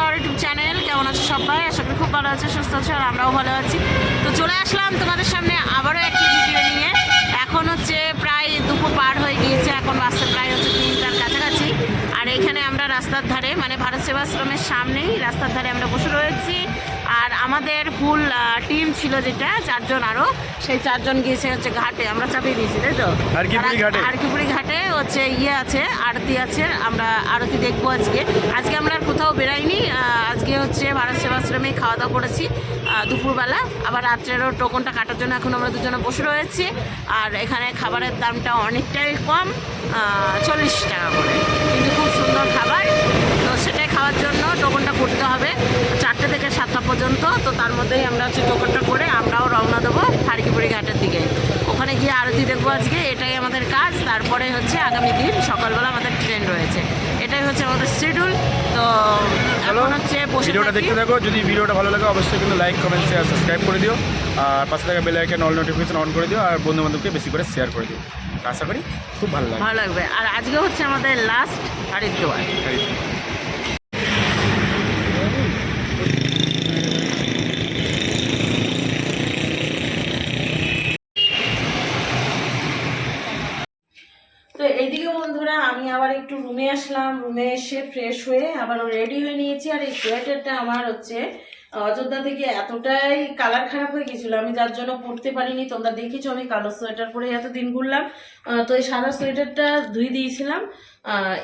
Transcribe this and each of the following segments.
Our YouTube channel. কেমন আছো সবাই? আশা করি খুব ভালো আছে, সুস্থ আছে, আর আমরাও ভালো আছি। তো চলে আসলাম তোমাদের সামনে আবারও একটি ভিডিও নিয়ে। এখন হচ্ছে প্রায় দুপুর পার হয়ে গিয়েছে, এখন বাসে প্রায় হচ্ছে 3টার কাছাকাছি। আর এখানে আমরা রাস্তার ধারে, মানে ভারত সেবাশ্রমের সামনেই রাস্তার ধারে আমরা বসে রয়েছি। আর আমাদের ফুল টিম ছিল যেটা 4 জন, আরও সেই 4 জন গিয়েছে হচ্ছে ঘাটে। আমরা চাপিয়ে দিয়েছি, তাই তো? হারকিপুরি ঘাটে হচ্ছে আছে, আরতি আছে। আমরা আরতি দেখবো আজকে। আমরা আর কোথাও বেরাইনি। আজকে হচ্ছে ভারত সেবাশ্রমেই খাওয়া দাওয়া করেছি দুপুরবেলা। আবার রাত্রেরও টোকনটা কাটার জন্য এখন আমরা দুজনে বসে রয়েছি। আর এখানে খাবারের দামটা অনেকটাই কম, 40 টাকা করে, কিন্তু খুব সুন্দর খাবার। তো সেটাই খাওয়ার জন্য টোকনটা করতে হবে 4টে থেকে 7টা পর্যন্ত। তো তার মধ্যেই আমরা হচ্ছে টোকনটা করে আমরাও রওনা দেবো হারকিপুরি ঘাটের দিকে। ওখানে গিয়ে আরতি দেখবো আজকে, এটাই আমাদের কাজ। তারপরে হচ্ছে আগামী দিন সকালবেলা আমাদের ট্রেন রয়েছে, এটাই হচ্ছে আমাদের শিডিউল। তো এখন হচ্ছে ভিডিওটা দেখতে থাকো। যদি ভিডিওটা ভালো লাগে অবশ্যই কিন্তু লাইক, কমেন্ট, শেয়ার, সাবস্ক্রাইব করে দিও। আর পাশে থাকা bell icon all notification on করে দিও। আর বন্ধু বান্ধবকে বেশি করে শেয়ার করে দিও। আশা করি খুব ভালো লাগবে। আর আজকে হচ্ছে আমাদের লাস্ট হরিদ্বার। তো এইদিকে বন্ধুরা আমি আবার একটু রুমে আসলাম। রুমে এসে ফ্রেশ হয়ে আবার রেডি হয়ে নিয়েছি। আর এই সোয়েটারটা আমার হচ্ছে অযোধ্যা থেকে এতটাই কালার খারাপ হয়ে গেছিলো, আমি যার জন্য পরতে পারিনি। তোমরা দেখেছো আমি কালো সোয়েটার পরে এতদিন ঘুরলাম। তো এই সাদা সোয়েটারটা ধুয়ে দিয়েছিলাম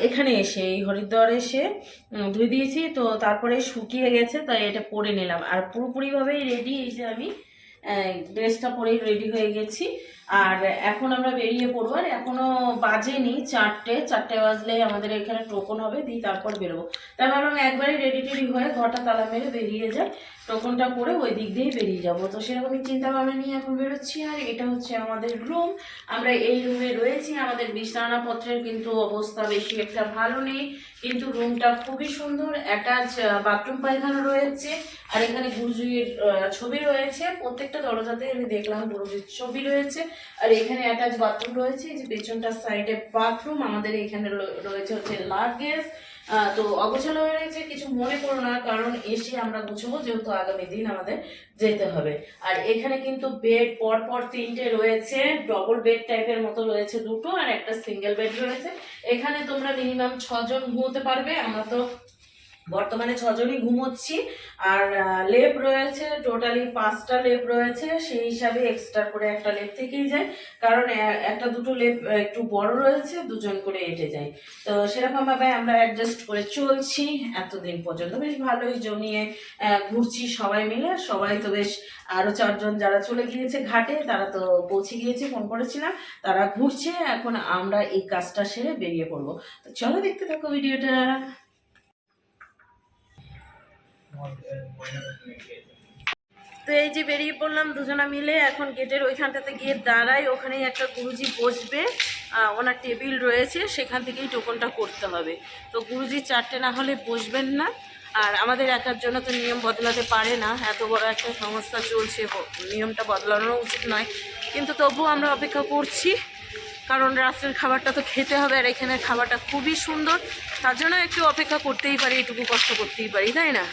এখানে এসে, এই হরিদ্বারে এসে ধুয়ে দিয়েছি। তো তারপরে শুকিয়ে গেছে, তাই এটা পরে নিলাম। আর পুরোপুরিভাবেই রেডি, এই যে আমি ড্রেসটা পরেই রেডি হয়ে গেছি। আর এখন আমরা বেরিয়ে পড়বো। আর এখনও বাজেনি 4টে বাজলে আমাদের এখানে টোকন হবে, দিয়ে তারপর বেরোবো। তাই ভাবলাম একবারে রেডি টেডি হয়ে ঘরটা তালা মেরে বেরিয়ে যায়, টোকনটা করে ওই দিক দিয়েই বেরিয়ে যাবো। তো সেরকমই চিন্তা ভাবনা নিয়ে এখন বেরোচ্ছি। আর এটা হচ্ছে আমাদের রুম, আমরা এই রুমে রয়েছি। আমাদের বিছানাপত্রের কিন্তু অবস্থা বেশি একটা ভালো নেই, কিন্তু রুমটা খুবই সুন্দর। অ্যাটাচ বাথরুম পায়খানা রয়েছে। আর এখানে গুরুজির ছবি রয়েছে, প্রত্যেকটা দরজাতে আমি দেখলাম গুরুজির ছবি রয়েছে। আর এখানে অ্যাটাচ বাথরুম রয়েছে, যে পেছনটার সাইডে বাথরুম। আমাদের এখানে রয়েছে হচ্ছে লাগেজ। তো অগোছালো হয়ে রয়েছে, কিছু মনে করো না, কারণ এসে আমরা গুছাবো, যেহেতু আগামী দিন আমাদের যেতে হবে। আর এখানে কিন্তু বেড পরপর 3টে রয়েছে, ডবল বেড টাইপের মতো রয়েছে 2টো, আর একটা সিঙ্গেল বেড রয়েছে। এখানে তোমরা মিনিমাম 6 জন ঘুমোতে পারবে। আমরা তো বর্তমানে 6 জনই ঘুমোচ্ছি। আর লেপ রয়েছে টোটালি 5টা লেপ রয়েছে, সেই হিসাবে এক্সট্রা করে একটা লেপ থেকেই যায়, কারণ একটা দুটো লেপ একটু বড় রয়েছে, 2 জন করে এঁটে যায়। তো সেরকমভাবে আমরা অ্যাডজাস্ট করে চলছি এতদিন পর্যন্ত। বেশ ভালোই জমিয়ে ঘুরছি সবাই মিলে। সবাই তো বেশ, আরও 4 জন যারা চলে গিয়েছে ঘাটে, তারা তো পৌঁছে গিয়েছে, ফোন করেছিলাম, তারা ঘুরছে। এখন আমরা এই কাজটা সেরে বেরিয়ে পড়বো। তো চলো দেখতে থাকো ভিডিওটা। তো এই যে বেরিয়ে পড়লাম দুজনা মিলে। এখন গেটের ওইখানটাতে গিয়ে দাঁড়াই, ওখানেই একটা গুরুজি বসবে, ওনার টেবিল রয়েছে, সেখান থেকেই টোকনটা করতে হবে। তো গুরুজি 4টে না হলে বসবেন না। আর আমাদের একার জন্য তো নিয়ম বদলাতে পারে না, এত বড় একটা সংস্থা চলছে, নিয়মটা বদলানো উচিত নয়। কিন্তু তবুও আমরা অপেক্ষা করছি, কারণ রাত্রের খাবারটা তো খেতে হবে। আর এখানের খাবারটা খুবই সুন্দর, তার জন্য একটু অপেক্ষা করতেই পারি, এটুকু কষ্ট করতেই পারি, তাই না?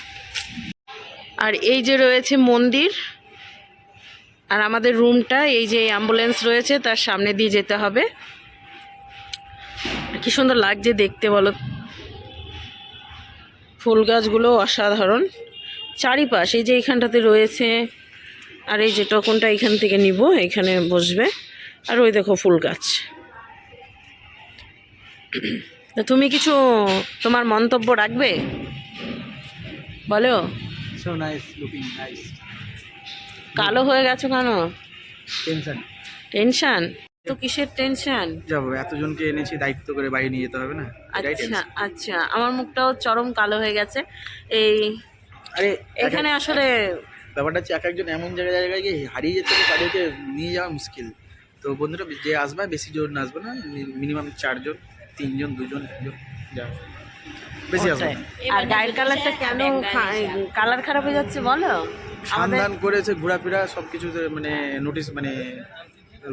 আর এই যে রয়েছে মন্দির, আর আমাদের রুমটা এই যে অ্যাম্বুলেন্স রয়েছে তার সামনে দিয়ে যেতে হবে। কি সুন্দর লাগছে দেখতে বলো, ফুল গাছগুলো অসাধারণ চারিপাশ। এই যে এইখানটাতে রয়েছে, আর এই যে টোকনটা এখান থেকে নিব, এখানে বসবে। আর ওই দেখো ফুল গাছ। তো তুমি কিছু তোমার মন্তব্য রাখবে, বলো। So nice, looking nice. কালো হয়ে গেছো কেন? টেনশন। টেনশন? তো কিসের টেনশন? যাবো, এতজনকে এনেছি, দায়িত্ব করে বাড়ি নিয়ে যেতে হবে না। আচ্ছা আচ্ছা, আমার মুখটাও চরম কালো হয়ে গেছে। এই আরে এখানে আসলে ব্যাপারটা হচ্ছে, এক একজন এমন জায়গায় গিয়ে হারিয়ে যেতে হবে, তাদেরকে নিয়ে যাওয়া মুশকিল। তো বন্ধুরা যে আসবে, বেশি জন আসবে না, মিনিমাম 4 জন, 3 জন, 2 জন, 1 জন, যাও, বেশি আসবে না। আর গায়ের কালারটা কেন কালার খারাপ হয়ে যাচ্ছে বলো? সন্ধান করেছে, ঘোরাফেরা সবকিছু মানে নোটিস, মানে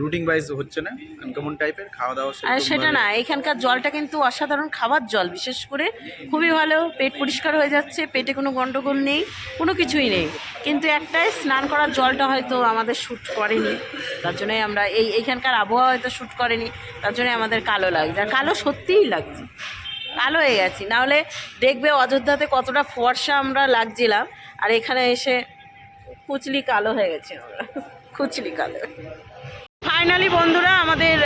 রুটিন ওয়াইজ হচ্ছে না, আনকমন টাইপের খাওয়া দাওয়া আর সেটা না, এখানকার জলটা কিন্তু অসাধারণ খাবার জল, বিশেষ করে খুবই ভালো, পেট পরিষ্কার হয়ে যাচ্ছে, পেটে কোনো গন্ডগোল নেই, কোনো কিছুই নেই। কিন্তু একটাই, স্নান করার জলটা হয়তো আমাদের শ্যুট করেনি, তার জন্যই আমরা এইখানকার আবহাওয়া হয়তো শ্যুট করেনি, তার জন্যই আমাদের কালো লাগছে। আর কালো সত্যিই লাগছে, কালো হয়ে গেছি। নাহলে দেখবে অযোধ্যাতে কতটা ফর্সা আমরা লাগছিলাম, আর এখানে এসে কুচলি কালো হয়ে গেছে আমরা, কুচলি কালো। ফাইনালি বন্ধুরা আমাদের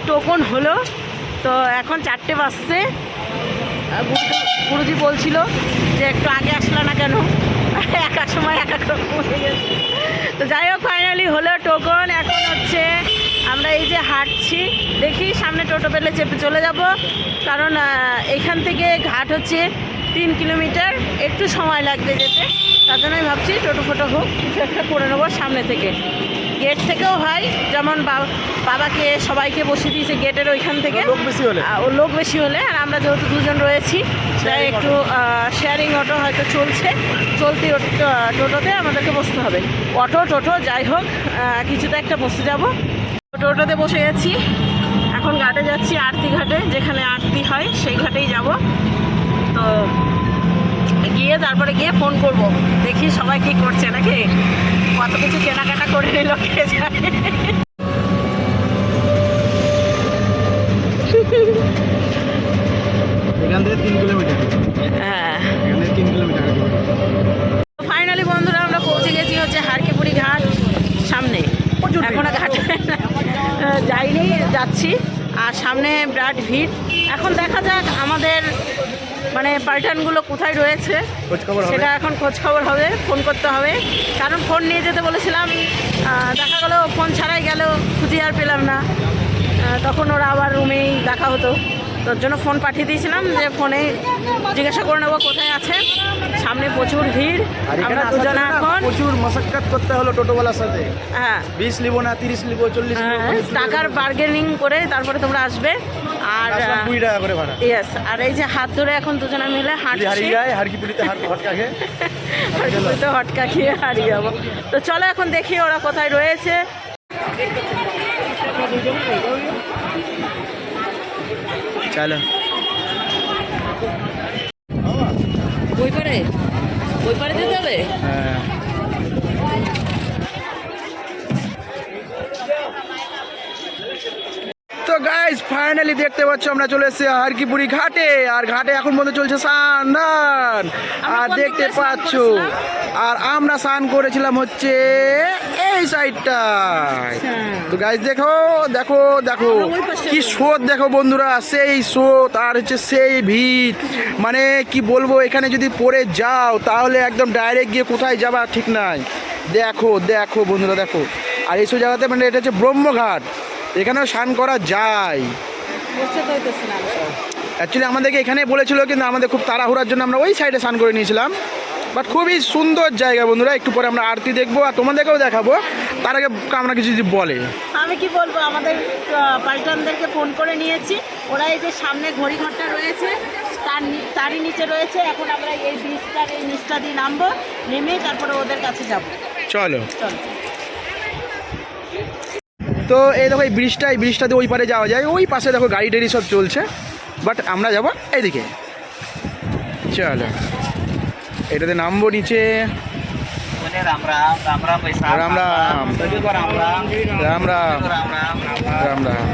টোকন হলো, তো এখন 4টে বাজছে। গুরুজি বলছিল যে একটু আগে আসলা না কেন, এক এক সময় এক এক রকম হয়ে গেছে। তো যাই হোক ফাইনালি হলো টোকন। এখন হচ্ছে আমরা এই যে হাঁটছি, দেখি সামনে টোটো পেলে চেপে চলে যাব, কারণ এখান থেকে ঘাট হচ্ছে 3 কিলোমিটার, একটু সময় লাগবে যেতে। তার জন্যই ভাবছি টোটো ফোটো হোক, কিছু একটা করে নেবো সামনে থেকে। গেট থেকেও হয়, যেমন বাবাকে সবাইকে বসিয়ে দিয়েছে গেটের ওইখান থেকে, লোক বেশি হলে লোক বেশি হলে। আর আমরা যেহেতু 2জন রয়েছি, তাই একটু শেয়ারিং অটো হয়তো চলছে, চলতি টোটোতে আমাদেরকে বসতে হবে। অটো টোটো যাই হোক, কিছুতে একটা বসে যাব। টোটোতে বসে গেছি, এখন ঘাটে যাচ্ছি, আরতি ঘাটে, যেখানে আরতি হয় সেই ঘাটেই যাব। তো গিয়ে তারপরে গিয়ে ফোন করব, দেখি সবাই কি করছে, নাকি কত কিছু কেনাকাটা করে নিল কে জানে। এখান থেকে 3 কিলোমিটার। হ্যাঁ, এখান থেকে 3 কিলোমিটার। ফাইনালি বন্ধুরা আমরা পৌঁছে গেছি হচ্ছে হারকিপুরি ঘাট সামনে। এখনো ঘাটে যাইনি, যাচ্ছি, আর সামনে বিরাট ভিড়। এখন দেখা যাক আমাদের মানে পাল্টানগুলো কোথায় রয়েছে, সেটা এখন খোঁজ খবর হবে, ফোন করতে হবে। কারণ ফোন নিয়ে যেতে বলেছিলাম, দেখা গেলো ফোন ছাড়াই গেল, খুঁজে আর পেলাম না। তখন ওরা আবার রুমেই দেখা হতো, তোর জন্য ফোন পাঠিয়ে দিয়েছিলাম যে ফোনে জিজ্ঞাসা করে নেবো কোথায় আছে। সামনে প্রচুর ভিড়, আমরা দুজনে এখন প্রচুর মশাক্কাত করতে হলো টোটোওয়ালার সাথে। হ্যাঁ, 20 লিবো না 30 লিবো 40 লিবো, টাকার বার্গেনিং করে তারপরে তোমরা আসবে। আর 20 টাকা করে ভাড়া। ইয়েস, আর এই যে হাত ধরে এখন দুজনে মিলে হাঁটছি, হারকিপুরিতে হটকা খেয়ে হারকিপুরিতে হটকা খেয়ে হারিয়ে যাবো। তো চলো এখন দেখি ওরা কোথায় রয়েছে। চলো ওই পারে যেতে হবে। হ্যাঁ, তো গাইস ফাইনালি দেখতে পাচ্ছ আমরা চলে এসেছি হারকিপুরি ঘাটে। আর ঘাটে এখন পর্যন্ত চলছে স্নান, আর দেখতে পাচ্ছ। আর আমরা স্নান করেছিলাম হচ্ছে এই সাইডটায়। তো গাইস দেখো দেখো দেখো কি স্রোত, দেখো বন্ধুরা, সেই স্রোত আর হচ্ছে সেই ভিড়। মানে কি বলবো, এখানে যদি পড়ে যাও তাহলে একদম ডাইরেক্ট গিয়ে কোথায় যাবা ঠিক নাই। দেখো দেখো বন্ধুরা দেখো। আর এইসব জায়গাতে মানে এটা হচ্ছে ব্রহ্মঘাট, এখানেও স্নান করা যায়। অ্যাকচুয়ালি আমাদেরকে এখানে বলেছিল, কিন্তু আমাদের খুব তাড়াহুড়ার জন্য আমরা ওই সাইডে স্নান করে নিয়েছিলাম। বাট খুবই সুন্দর জায়গা বন্ধুরা। একটু পরে আমরা আরতি দেখবো আর তোমাদেরকেও দেখাবো। তার আগে আমরা কিছু যদি বলে, আমি কি বলবো, আমাদের পাল্টানদেরকে ফোন করে নিয়েছি, ওরা এই যে সামনে ঘড়িঘরটা রয়েছে তারই নিচে রয়েছে। এখন আমরা এই ব্রিজটার এই নিচটা দিয়ে নামবো, নেমে তারপরে ওদের কাছে যাবো। চলো চলো। তো এই দেখো এই ব্রিজটাতে ওই পারে যাওয়া যায়, ওই পাশে দেখো গাড়ি টাড়ি সব চলছে। বাট আমরা যাবো এইদিকে। চলো এটাতে নামবো নিচে। রাম রাম রাম রাম রাম রাম।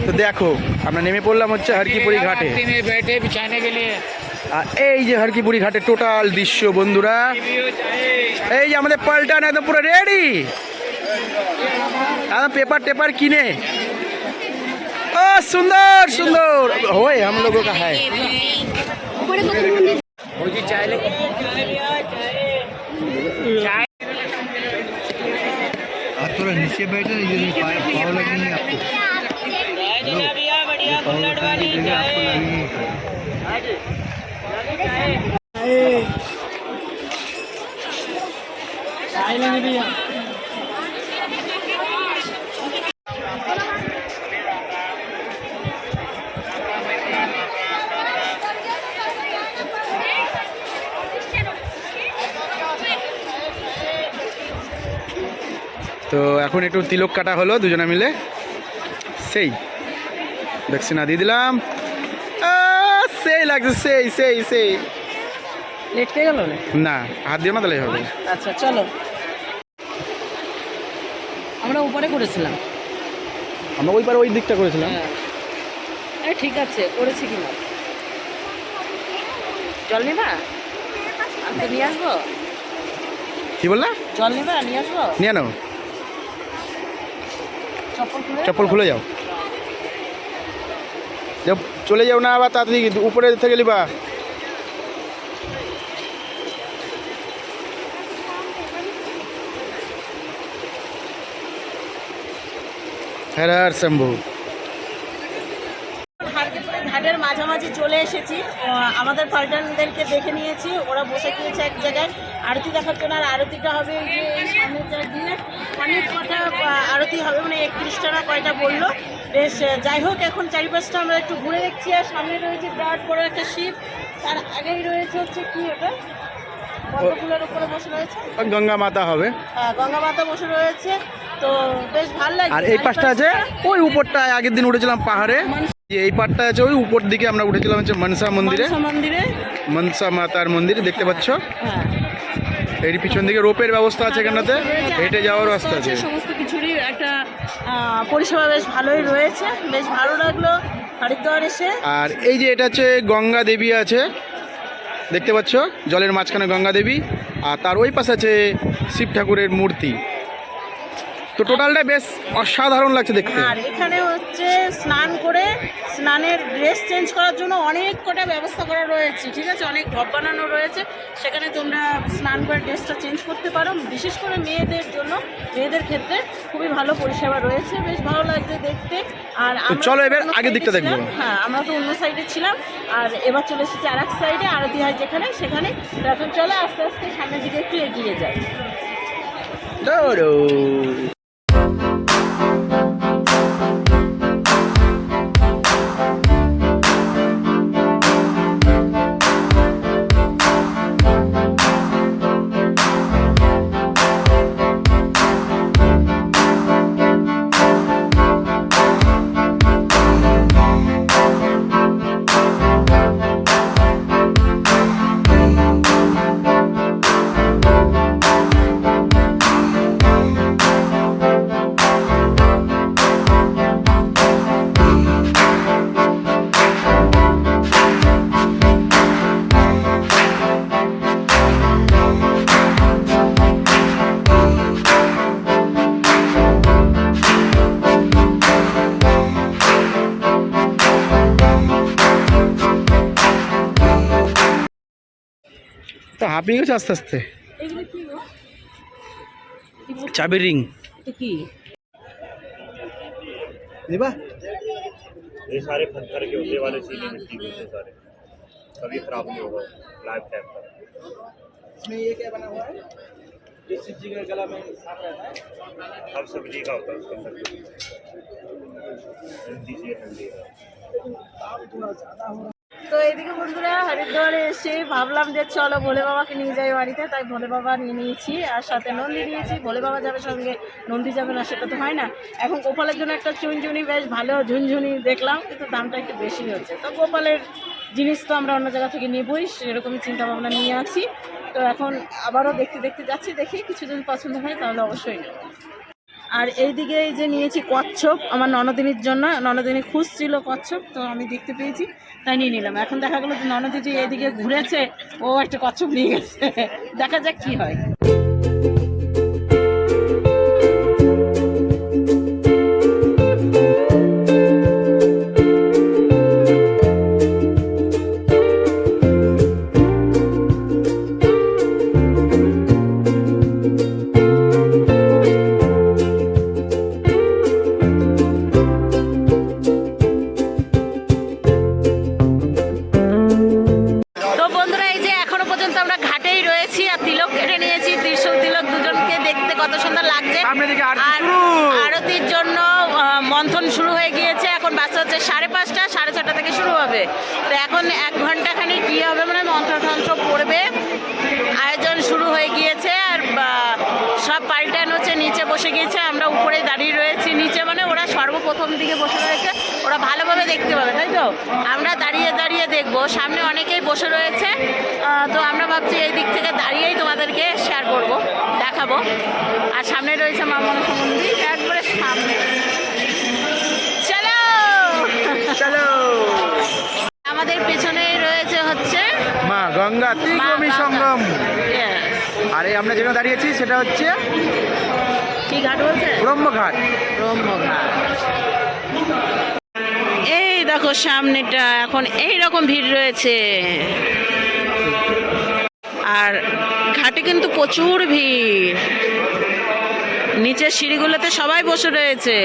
তো দেখো আমরা নেমে পড়লাম হচ্ছে হারকিপুরি ঘাটে। আর এই যে হারকিপুরি ঘাটের টোটাল দৃশ্য বন্ধুরা। এই যে আমাদের পাল্টান একদম পুরো রেডি, पेपर टेपर किने। ओ सुंदर सुंदर होए हम लोगों का है। आप थोड़ा नीचे बैठे, ये पावर लगेंगे आपको, पावर लगेंगे आपको, लगेंगे। তো এখন একটু তিলক কাটা হলো দুজনে মিলে, সেই দক্ষিণা দিয়ে দিলাম। সেই লাগছে, সেই সেই সেই লেটকে গেল না, হাত দিও না তাহলে হবে। আচ্ছা চলো, আমরা উপরে করেছিলাম, আমরা ওই পারে ওই দিকটা করেছিলাম। হ্যাঁ ঠিক আছে, করেছি কিনা। জল নিবা? আমি তো নিয়ে আসবো। কি বললা? জল নিবা? নিয়ে আসবো। নিয়ে নাও, চপ্পল খুলে যাও, চলে যাও না আবার তাড়াতাড়ি উপরে থেকে নিবা। হ্যাঁ আর শম্ভু ঘাটের মাঝামাঝি চলে এসেছি। আমাদের পাল্টানদেরকে দেখে নিয়েছি, ওরা বসে গিয়েছে এক জায়গায় আরতি দেখার জন্য। আর আরতিটা হবে এই যে এই সামনের চার দিয়ে অনেক কটা আরতি হবে, মানে 31টা না কয়টা বললো। বেশ, যাই হোক, এখন চারিপাশটা আমরা একটু ঘুরে দেখছি। আর সামনে রয়েছে বিরাট বড় একটা শিব, তার আগেই রয়েছে হচ্ছে কি ওটা পদ্মফুলের উপরে বসে রয়েছে, গঙ্গা মাতা হবে। হ্যাঁ, গঙ্গা মাতা বসে রয়েছে। তো বেশ ভালো লাগে। আর এই পাশটা আছে ওই উপরটা, আগের দিন উঠেছিলাম পাহাড়ে, এই পাটটা আছে ওই উপর দিকে আমরা উঠেছিলাম হচ্ছে মনসা মন্দিরে, মনসা মাতার মন্দিরে দেখতে পাচ্ছ। হ্যাঁ, এর পিছন দিকে রোপের ব্যবস্থা আছে, এখানটাতে হেঁটে যাওয়ার রাস্তা আছে, সমস্ত কিছুরই একটা পরিষেবা বেশ ভালোই রয়েছে। বেশ ভালো লাগলো হরিদ্বার এসে। আর এই যে এটা হচ্ছে গঙ্গা দেবী আছে, দেখতে পাচ্ছ জলের মাঝখানে গঙ্গা দেবী, আর তার ওই পাশে আছে শিব ঠাকুরের মূর্তি। তো টোটালটা বেশ অসাধারণ লাগছে দেখতে। আর এখানে হচ্ছে স্নান করে স্নানের ড্রেস চেঞ্জ করার জন্য অনেক কটা ব্যবস্থা করা রয়েছে, ঠিক আছে, অনেক ঘর বানানো রয়েছে, সেখানে তোমরা স্নান করে ড্রেসটা চেঞ্জ করতে পারো। বিশেষ করে মেয়েদের জন্য, মেয়েদের ক্ষেত্রে খুবই ভালো পরিষেবা রয়েছে, বেশ ভালো লাগছে দেখতে। আর চলো এবার আগের দিকটা দেখবো। হ্যাঁ, আমরা তো অন্য সাইডে ছিলাম, আর এবার চলে এসেছি আর এক সাইডে, আরতি হয় যেখানে সেখানে। এখন চলো আস্তে আস্তে সামনের দিকে একটু এগিয়ে যাই। তো হাঁপিয়ে গেছে আস্তে আস্তে। চাবির রিং কি নিবা? ये सारे पत्थर के होने वाले चीनी मिट्टी के होते सारे, कभी खराब नहीं होगा लाइफ टाइम तक। इसमें ये क्या बना हुआ है? ये शिव जी का गला में साफ रहता है, हर सब्जी का होता है उसके अंदर, ठंडी से ठंडी है। তো এদিকে বন্ধুরা হরিদ্বারে এসে ভাবলাম যে চলো ভোলে বাবাকে নিয়ে যাই বাড়িতে, তাই ভোলে বাবা নিয়ে নিয়েছি, আর সাথে নন্দী নিয়েছি। ভোলে বাবা যাবে সঙ্গে, নন্দী যাবে না সেটা তো হয় না। এখন গোপালের জন্য একটা চুনঝুনি, বেশ ভালো ঝুনঝুনি দেখলাম, কিন্তু দামটা একটু বেশি হচ্ছে। তো গোপালের জিনিস তো আমরা অন্য জায়গা থেকে নেবই, সেরকমই চিন্তা ভাবনা নিয়ে আছি। তো এখন আবারও দেখতে দেখতে যাচ্ছি, দেখি কিছু যদি পছন্দ হয় তাহলে অবশ্যই নেব। আর এইদিকে এই যে নিয়েছি কচ্ছপ আমার ননদিনীর জন্য, ননদিনী খুঁজছিল কচ্ছপ, তো আমি দেখতে পেয়েছি তাই নিয়ে নিলাম। এখন দেখা গেলো যে ননদি যে এদিকে ঘুরেছে, ও একটা কচ্ছপ নিয়ে গেছে, দেখা যাক কি হয়। আরতির জন্য মন্থন শুরু হয়ে গিয়েছে, এখন বাচ্চা হচ্ছে 5:30, 6:30 থেকে শুরু হবে। তো এখন 1 ঘন্টাখানি কি হবে, মানে মন্ত্র পড়বে, আয়োজন শুরু হয়ে গিয়েছে। আর সব পাল্টান হচ্ছে নিচে বসে গিয়েছে, আমরা উপরে দাঁড়িয়ে রয়েছি। নিচে মানে ওরা সর্বপ্রথম দিকে বসে রয়েছে, ওরা ভালোভাবে দেখতে পাবে, তাই তো? আমরা দাঁড়িয়ে দাঁড়িয়ে দেখবো, সামনে অনেকেই বসে রয়েছে। তো আমরা ভাবছি এই দিক থেকে দাঁড়িয়েই তোমাদেরকে শেয়ার করব, দেখাবো। আর সামনে রয়েছে মা মনসা মন্দির, একবারে সামনে। চলো চলো। আমাদের পেছনেই রয়েছে হচ্ছে মা গঙ্গা ত্রিকোণী সঙ্গম। Yes. আর এই আমরা যেখানে দাঁড়িয়েছি সেটা হচ্ছে কি ঘাট বলছে? ব্রহ্মঘাট। ব্রহ্মঘাট। এই দেখো সামনেটা এখন এই রকম ভিড় রয়েছে, আর ঘাটে কিন্তু প্রচুর ভিড়। নিচের সিঁড়িগুলোতে সবাই বসে রয়েছে।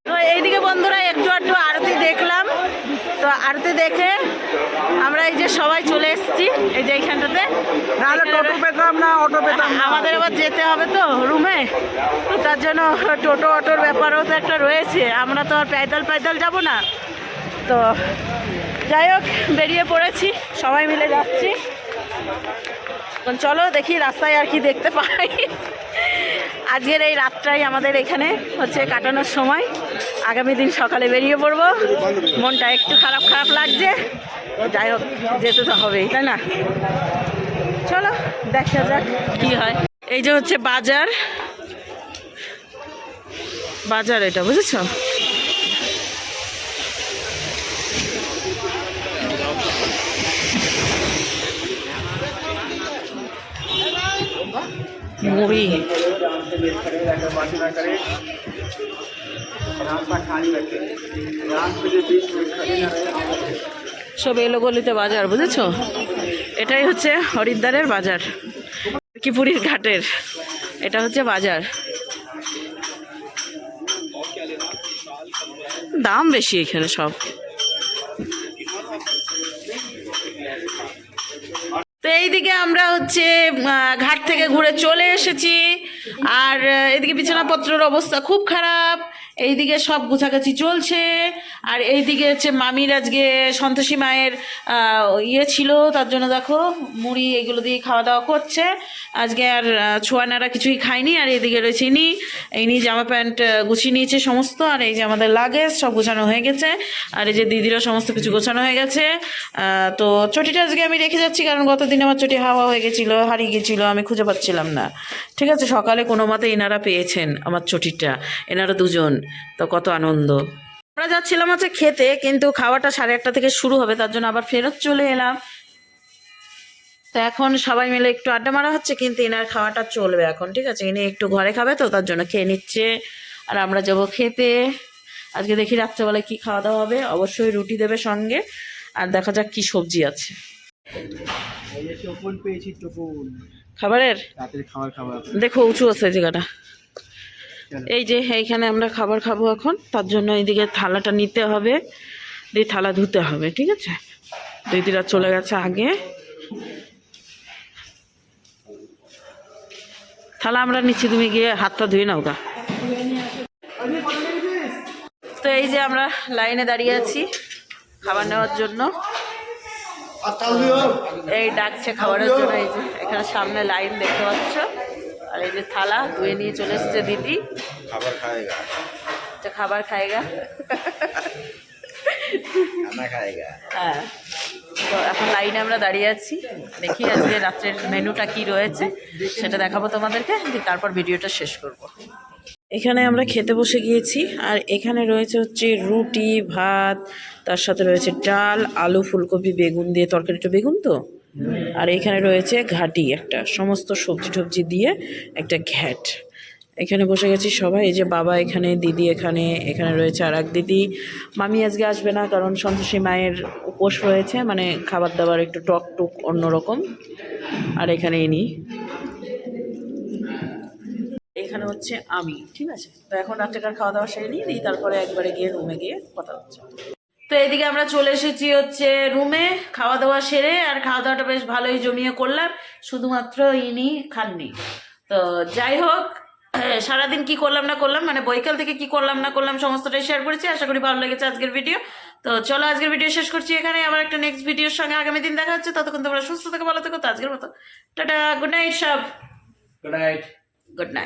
তো এইদিকে বন্ধুরা একটু একটু আরতি দেখলাম। তো আরতি দেখে আমরা এই যে সবাই চলে এসেছি এই যে এইখানটাতে। টোটো পেতাম না, অটো পেতাম না। আমাদের আবার যেতে হবে তো রুমে, তো তার জন্য টোটো অটোর ব্যাপারও তো একটা রয়েছে। আমরা তো আর পাইদাল যাব না। তো যাই হোক, বেরিয়ে পড়েছি, সবাই মিলে যাচ্ছি। চলো দেখি রাস্তায় আর কি দেখতে পাই। আজকের এই রাতটাই আমাদের এখানে হচ্ছে কাটানোর সময়। আগামী দিন সকালে বেরিয়ে পড়বো। মনটা একটু খারাপ খারাপ লাগছে, যাই হোক যেতে তো হবেই, তাই না? চলো দেখা যাক কি হয়। এই যে হচ্ছে বাজার, বাজার এটা বুঝেছো? মুড়ি, সব এলোগলিতে বাজার, বুঝেছো? এটাই হচ্ছে হরিদ্বারের বাজার, কিপুরির ঘাটের এটা হচ্ছে বাজার। দাম বেশি এখানে সব। তো এইদিকে আমরা হচ্ছে ঘাট থেকে ঘুরে চলে এসেছি। আর এদিকে বিছানাপত্রের অবস্থা খুব খারাপ, এইদিকে সব গুছাগাছি চলছে। আর এইদিকে হচ্ছে মামির আজকে সন্তোষী মায়ের ইয়ে ছিল, তার জন্য দেখো মুড়ি এগুলো দিয়ে খাওয়া দাওয়া করছে আজকে। আর ছোয়ানারা কিছুই খায়নি। আর এইদিকে রয়েছে ইনি জামা প্যান্ট গুছিয়ে নিয়েছে সমস্ত। আর এই যে আমাদের লাগেজ সব গোছানো হয়ে গেছে। আর এই যে দিদিরও সমস্ত কিছু গোছানো হয়ে গেছে। তো চটিটা আজকে আমি রেখে যাচ্ছি, কারণ গতদিন আমার চটি হাওয়া হয়ে গেছিলো, হারিয়ে গেছিলো, আমি খুঁজে পাচ্ছিলাম না। ঠিক আছে, সকালে কোনো মতে এনারা পেয়েছেন আমার চটিটা, এনারা দুজন। তো কত আনন্দ। আমরা যাচ্ছিলাম হচ্ছে খেতে, কিন্তু খাওয়াটা 1:30 থেকে শুরু হবে, তার জন্য আবার ফেরত চলে এলাম। তো এখন সবাই মিলে একটু আড্ডা মারা হচ্ছে, কিন্তু এনার খাওয়াটা চলবে এখন। ঠিক আছে, ইনি একটু ঘরে খাবে, তো তার জন্য খেয়ে নিচ্ছে। আর আমরা যাবো খেতে। আজকে দেখি রাত্রেবেলায় কি খাওয়া দাওয়া হবে। অবশ্যই রুটি দেবে সঙ্গে, আর দেখা যাক কি সবজি আছে খাবারের। দেখো উঁচু আছে জায়গাটা। এই যে এইখানে আমরা খাবার খাবো এখন, তার জন্য এইদিকে থালাটা নিতে হবে, দিয়ে থালা ধুতে হবে। ঠিক আছে, দিদিরা চলে গেছে আগে। থালা আমরা নিচ্ছি, তুমি গিয়ে হাতটা ধুয়ে নাও গা। তো এই যে আমরা লাইনে দাঁড়িয়ে আছি খাবার নেওয়ার জন্য। এই ডাকছে খাবারের জন্য। এই যে এখানে সামনে লাইন দেখতে পাচ্ছ। আর এই যে থালা ধুয়ে নিয়ে চলে এসছে দিদি। খাবার খায়গা, খাবার খায়গা, হ্যাঁ। তো এখন লাইনে আমরা দাঁড়িয়ে আছি, দেখি আজকে রাত্রের মেনুটা কি রয়েছে সেটা দেখাবো তোমাদেরকে, দিয়ে তারপর ভিডিওটা শেষ করব। এখানে আমরা খেতে বসে গিয়েছি, আর এখানে রয়েছে হচ্ছে রুটি, ভাত, তার সাথে রয়েছে ডাল, আলু, ফুলকপি, বেগুন দিয়ে তরকারিটা, বেগুন তো, আর এখানে রয়েছে ঘাটি একটা, সমস্ত সবজি টবজি দিয়ে একটা ঘ্যাট। এখানে বসে গেছি সবাই, এই যে বাবা এখানে, দিদি এখানে, এখানে রয়েছে আর এক দিদি। মামি আজকে আসবে না, কারণ সন্তোষী মায়ের উপোস রয়েছে, মানে খাবার দাবার একটু টক টুক অন্যরকম। আর এখানে ইনি, এখানে হচ্ছে আমি, ঠিক আছে। তো এখন রাত্রেকার খাওয়া দাওয়া সেরে নিয়ে দিই, তারপরে একবারে গিয়ে রুমে গিয়ে কথা হচ্ছে। তো এদিকে আমরা চলে এসেছি হচ্ছে রুমে, খাওয়া দাওয়া সেরে, আর খাওয়া দাওয়াটা বেশ ভালোই জমিয়ে করলাম, শুধুমাত্র ইনি খাননি। তো যাই হোক, সারাদিন কি করলাম না করলাম, মানে বৈকাল থেকে কি করলাম না করলাম সমস্তটাই শেয়ার করেছি। আশা করি ভালো লেগেছে আজকের ভিডিও। তো চলো আজকের ভিডিও শেষ করছি এখানে, আবার একটা নেক্সট ভিডিওর সঙ্গে আগামী দিন দেখা হচ্ছে। ততক্ষণ তোমরা সুস্থ থেকো, ভালো থেকো। তো আজকের মতো টাটা, গুড নাইট সব, গুড নাইট। Good night.